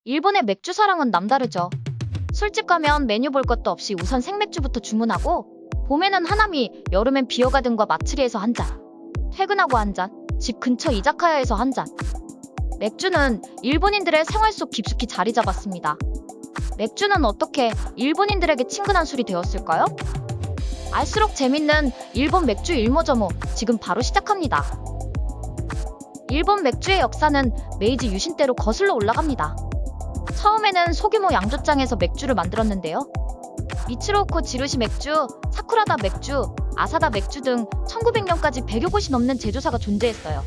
일본의 맥주 사랑은 남다르죠. 술집 가면 메뉴 볼 것도 없이 우선 생맥주부터 주문하고, 봄에는 하나미, 여름엔 비어가든과 마츠리에서 한 잔, 퇴근하고 한 잔, 집 근처 이자카야에서 한 잔. 맥주는 일본인들의 생활 속 깊숙이 자리 잡았습니다. 맥주는 어떻게 일본인들에게 친근한 술이 되었을까요? 알수록 재밌는 일본 맥주 일모저모, 지금 바로 시작합니다. 일본 맥주의 역사는 메이지 유신 때로 거슬러 올라갑니다. 처음에는 소규모 양조장에서 맥주를 만들었는데요. 미츠루오코 지루시 맥주, 사쿠라다 맥주, 아사다 맥주 등 1900년까지 100여 곳이 넘는 제조사가 존재했어요.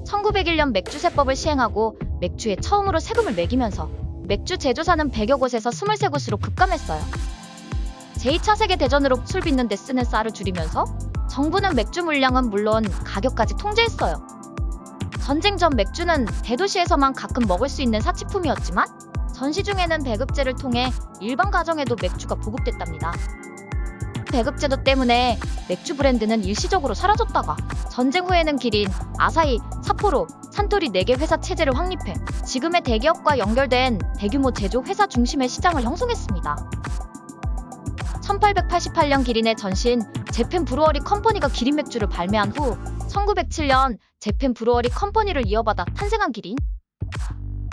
1901년 맥주세법을 시행하고 맥주에 처음으로 세금을 매기면서 맥주 제조사는 100여 곳에서 23곳으로 급감했어요. 제2차 세계대전으로 술 빚는 데 쓰는 쌀을 줄이면서 정부는 맥주 물량은 물론 가격까지 통제했어요. 전쟁 전 맥주는 대도시에서만 가끔 먹을 수 있는 사치품이었지만 전시 중에는 배급제를 통해 일반 가정에도 맥주가 보급됐답니다. 배급제도 때문에 맥주 브랜드는 일시적으로 사라졌다가 전쟁 후에는 기린, 아사히, 삿포로, 산토리 4개 회사 체제를 확립해 지금의 대기업과 연결된 대규모 제조 회사 중심의 시장을 형성했습니다. 1888년 기린의 전신 재팬 브루어리 컴퍼니가 기린 맥주를 발매한 후 1907년 재팬 브루어리 컴퍼니를 이어받아 탄생한 기린.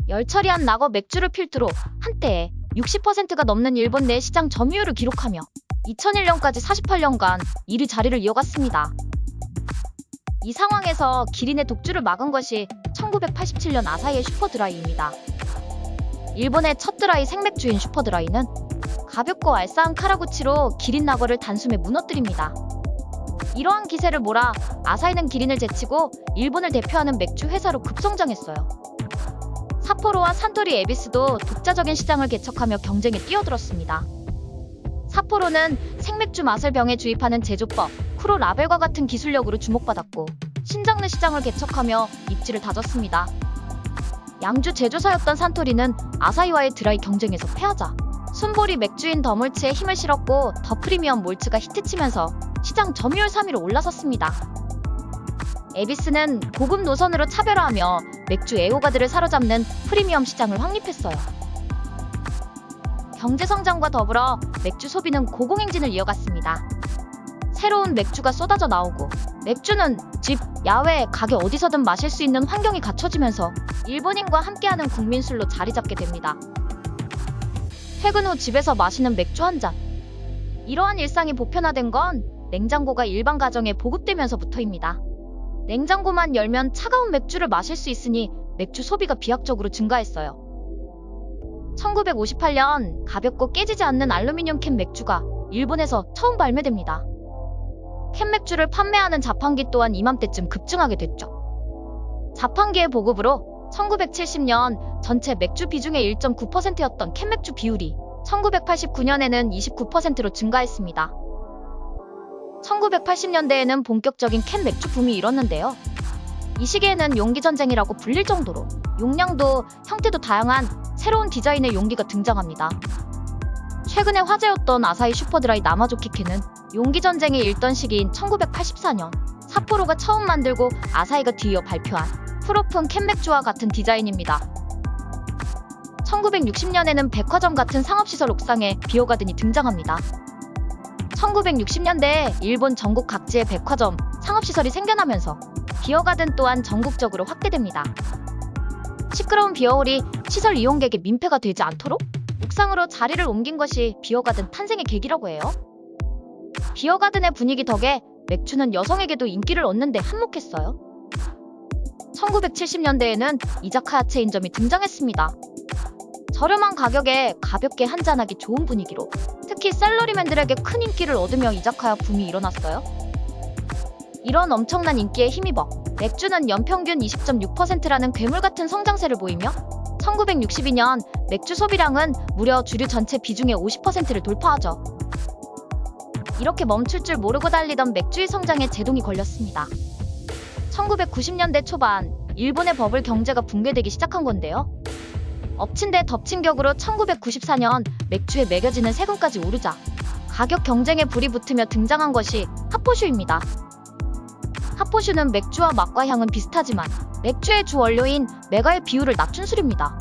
열처리한 낙어 맥주를 필두로 한때에 60%가 넘는 일본 내 시장 점유율을 기록하며 2001년까지 48년간 1위 자리를 이어갔습니다. 이 상황에서 기린의 독주를 막은 것이 1987년 아사히의 슈퍼드라이입니다. 일본의 첫 드라이 생맥주인 슈퍼드라이는 가볍고 알싸한 카라구치로 기린 낙어를 단숨에 무너뜨립니다. 이러한 기세를 몰아 아사히는 기린을 제치고 일본을 대표하는 맥주 회사로 급성장했어요. 삿포로와 산토리 에비스도 독자적인 시장을 개척하며 경쟁에 뛰어들었습니다. 삿포로는 생맥주 맛을 병에 주입하는 제조법, 쿠로 라벨과 같은 기술력으로 주목받았고 신장르 시장을 개척하며 입지를 다졌습니다. 양주 제조사였던 산토리는 아사히와의 드라이 경쟁에서 패하자 순보리 맥주인 더몰츠에 힘을 실었고 더 프리미엄 몰츠가 히트치면서 시장 점유율 3위로 올라섰습니다. 에비스는 고급 노선으로 차별화하며 맥주 애호가들을 사로잡는 프리미엄 시장을 확립했어요. 경제 성장과 더불어 맥주 소비는 고공행진을 이어갔습니다. 새로운 맥주가 쏟아져 나오고 맥주는 집, 야외, 가게 어디서든 마실 수 있는 환경이 갖춰지면서 일본인과 함께하는 국민술로 자리 잡게 됩니다. 퇴근 후 집에서 마시는 맥주 한 잔. 이러한 일상이 보편화된 건 냉장고가 일반 가정에 보급되면서부터입니다. 냉장고만 열면 차가운 맥주를 마실 수 있으니 맥주 소비가 비약적으로 증가했어요. 1958년 가볍고 깨지지 않는 알루미늄 캔 맥주가 일본에서 처음 발매됩니다. 캔 맥주를 판매하는 자판기 또한 이맘때쯤 급증하게 됐죠. 자판기의 보급으로 1970년 전체 맥주 비중의 1.9%였던 캔 맥주 비율이 1989년에는 29%로 증가했습니다. 1980년대에는 본격적인 캔 맥주 붐이 일었는데요. 이 시기에는 용기 전쟁이라고 불릴 정도로 용량도 형태도 다양한 새로운 디자인의 용기가 등장합니다. 최근에 화제였던 아사히 슈퍼드라이 나마조키 캔은 용기 전쟁이 일던 시기인 1984년 삿포로가 처음 만들고 아사히가 뒤이어 발표한 풀오픈 캔 맥주와 같은 디자인입니다. 1960년에는 백화점 같은 상업시설 옥상에 비어가든이 등장합니다. 1960년대에 일본 전국 각지에 백화점, 상업시설이 생겨나면서 비어가든 또한 전국적으로 확대됩니다. 시끄러운 비어홀이 시설 이용객의 민폐가 되지 않도록 옥상으로 자리를 옮긴 것이 비어가든 탄생의 계기라고 해요. 비어가든의 분위기 덕에 맥주는 여성에게도 인기를 얻는 데 한몫했어요. 1970년대에는 이자카야 체인점이 등장했습니다. 저렴한 가격에 가볍게 한잔하기 좋은 분위기로 특히 샐러리맨들에게 큰 인기를 얻으며 이자카야 붐이 일어났어요. 이런 엄청난 인기에 힘입어 맥주는 연평균 20.6%라는 괴물같은 성장세를 보이며 1962년 맥주 소비량은 무려 주류 전체 비중의 50%를 돌파하죠. 이렇게 멈출 줄 모르고 달리던 맥주의 성장에 제동이 걸렸습니다. 1990년대 초반 일본의 버블 경제가 붕괴되기 시작한 건데요. 엎친 데 덮친 격으로 1994년 맥주에 매겨지는 세금까지 오르자 가격 경쟁에 불이 붙으며 등장한 것이 핫포슈입니다. 핫포슈는 맥주와 맛과 향은 비슷하지만 맥주의 주 원료인 메가의 비율을 낮춘 술입니다.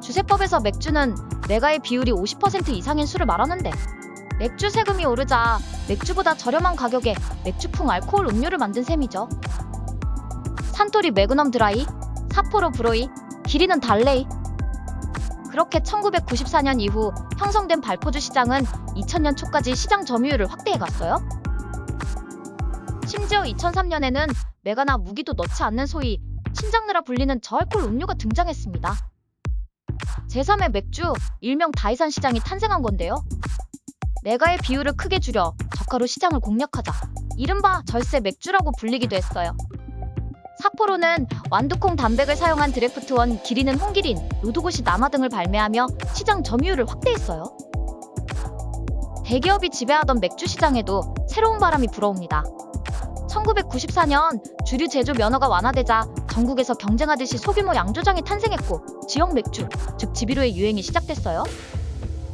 주세법에서 맥주는 내가의 비율이 50% 이상인 술을 말하는데 맥주 세금이 오르자 맥주보다 저렴한 가격에 맥주풍 알코올 음료를 만든 셈이죠. 산토리 매그넘 드라이, 삿포로 브로이, 기리는 달레이. 그렇게 1994년 이후 형성된 발포주 시장은 2000년 초까지 시장 점유율을 확대해갔어요. 심지어 2003년에는 메가나 무기도 넣지 않는 소위 신장르라 불리는 저알코올 음료가 등장했습니다. 제3의 맥주, 일명 다이산 시장이 탄생한 건데요. 메가의 비율을 크게 줄여 저가로 시장을 공략하자 이른바 절세 맥주라고 불리기도 했어요. 삿포로는 완두콩 단백을 사용한 드래프트1, 기리는 홍기린, 노두고시 남아 등을 발매하며 시장 점유율을 확대했어요. 대기업이 지배하던 맥주 시장에도 새로운 바람이 불어옵니다. 1994년 주류 제조 면허가 완화되자 전국에서 경쟁하듯이 소규모 양조장이 탄생했고 지역 맥주, 즉 지비로의 유행이 시작됐어요.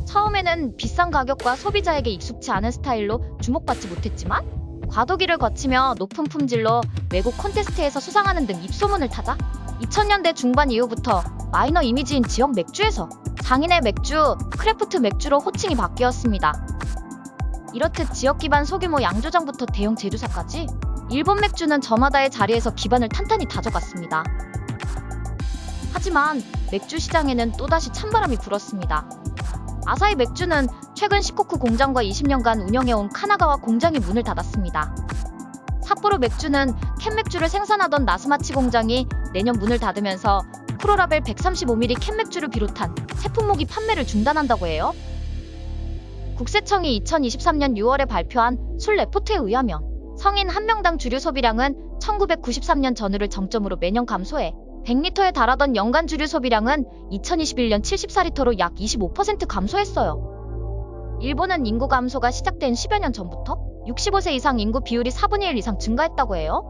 처음에는 비싼 가격과 소비자에게 익숙치 않은 스타일로 주목받지 못했지만 과도기를 거치며 높은 품질로 외국 콘테스트에서 수상하는 등 입소문을 타자 2000년대 중반 이후부터 마이너 이미지인 지역 맥주에서 장인의 맥주, 크래프트 맥주로 호칭이 바뀌었습니다. 이렇듯 지역 기반 소규모 양조장부터 대형 제조사까지 일본 맥주는 저마다의 자리에서 기반을 탄탄히 다져갔습니다. 하지만 맥주 시장에는 또다시 찬바람이 불었습니다. 아사히 맥주는 최근 시코쿠 공장과 20년간 운영해온 카나가와 공장이 문을 닫았습니다. 삿포로 맥주는 캔 맥주를 생산하던 나스마치 공장이 내년 문을 닫으면서 프로라벨 135ml 캔 맥주를 비롯한 새 품목이 판매를 중단한다고 해요. 국세청이 2023년 6월에 발표한 술 레포트에 의하면 성인 한 명당 주류 소비량은 1993년 전후를 정점으로 매년 감소해 100리터에 달하던 연간 주류 소비량은 2021년 74리터로 약 25% 감소했어요. 일본은 인구 감소가 시작된 10여 년 전부터 65세 이상 인구 비율이 4분의 1 이상 증가했다고 해요.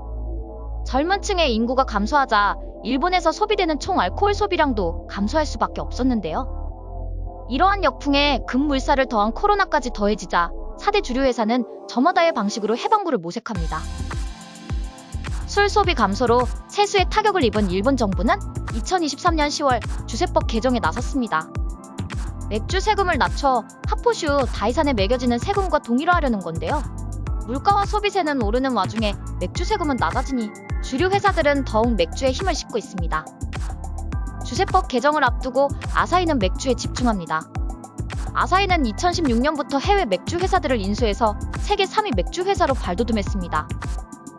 젊은 층의 인구가 감소하자 일본에서 소비되는 총 알코올 소비량도 감소할 수밖에 없었는데요. 이러한 역풍에 급물살을 더한 코로나까지 더해지자 4대 주류 회사는 저마다의 방식으로 해방구를 모색합니다. 술 소비 감소로 세수에 타격을 입은 일본 정부는 2023년 10월 주세법 개정에 나섰습니다. 맥주 세금을 낮춰 하포슈, 다이산에 매겨지는 세금과 동일화하려는 건데요. 물가와 소비세는 오르는 와중에 맥주 세금은 낮아지니 주류 회사들은 더욱 맥주에 힘을 싣고 있습니다. 주세법 개정을 앞두고 아사히는 맥주에 집중합니다. 아사히는 2016년부터 해외 맥주 회사들을 인수해서 세계 3위 맥주 회사로 발돋움했습니다.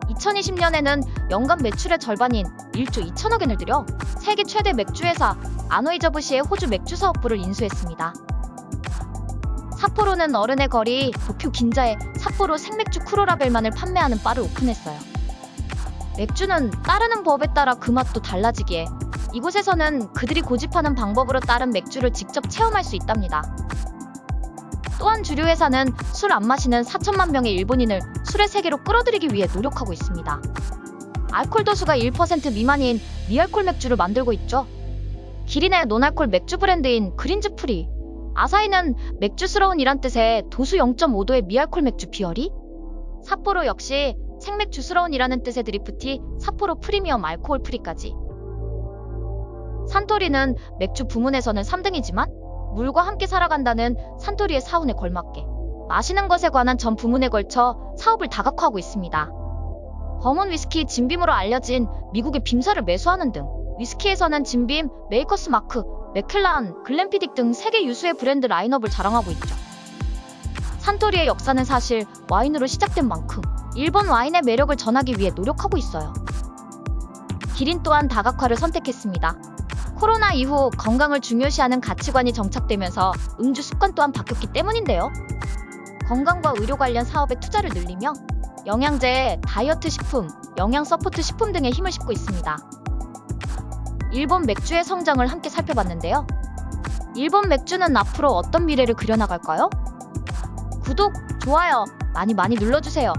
2020년에는 연간 매출의 절반인 1조 2천억 엔을 들여 세계 최대 맥주 회사 아노이저브시의 호주 맥주 사업부를 인수했습니다. 삿포로는 어른의 거리 도쿄 긴자에 삿포로 생맥주 쿠로라벨만을 판매하는 바를 오픈했어요. 맥주는 따르는 법에 따라 그 맛도 달라지기에 이곳에서는 그들이 고집하는 방법으로 따른 맥주를 직접 체험할 수 있답니다. 또한 주류 회사는 술 안 마시는 4천만 명의 일본인을 술의 세계로 끌어들이기 위해 노력하고 있습니다. 알코올 도수가 1% 미만인 미알콜 맥주를 만들고 있죠. 기린의 논알콜 맥주 브랜드인 그린즈프리, 아사히는 맥주스러운이란 뜻의 도수 0.5도의 미알콜 맥주 비어리, 삿포로 역시 생맥주스러운이라는 뜻의 드리프티, 삿포로 프리미엄 알코올 프리까지. 산토리는 맥주 부문에서는 3등이지만 물과 함께 살아간다는 산토리의 사운에 걸맞게 마시는 것에 관한 전 부문에 걸쳐 사업을 다각화하고 있습니다. 버몬 위스키 진빔으로 알려진 미국의 빔사를 매수하는 등 위스키에서는 진빔, 메이커스 마크, 맥켈란, 글렌피딕 등 세계 유수의 브랜드 라인업을 자랑하고 있죠. 산토리의 역사는 사실 와인으로 시작된 만큼 일본 와인의 매력을 전하기 위해 노력하고 있어요. 기린 또한 다각화를 선택했습니다. 코로나 이후 건강을 중요시하는 가치관이 정착되면서 음주 습관 또한 바뀌었기 때문인데요. 건강과 의료 관련 사업에 투자를 늘리며 영양제, 다이어트 식품, 영양 서포트 식품 등에 힘을 싣고 있습니다. 일본 맥주의 성장을 함께 살펴봤는데요. 일본 맥주는 앞으로 어떤 미래를 그려나갈까요? 구독, 좋아요 많이 눌러주세요.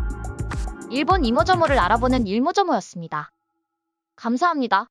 일본 이모저모를 알아보는 일모저모였습니다. 감사합니다.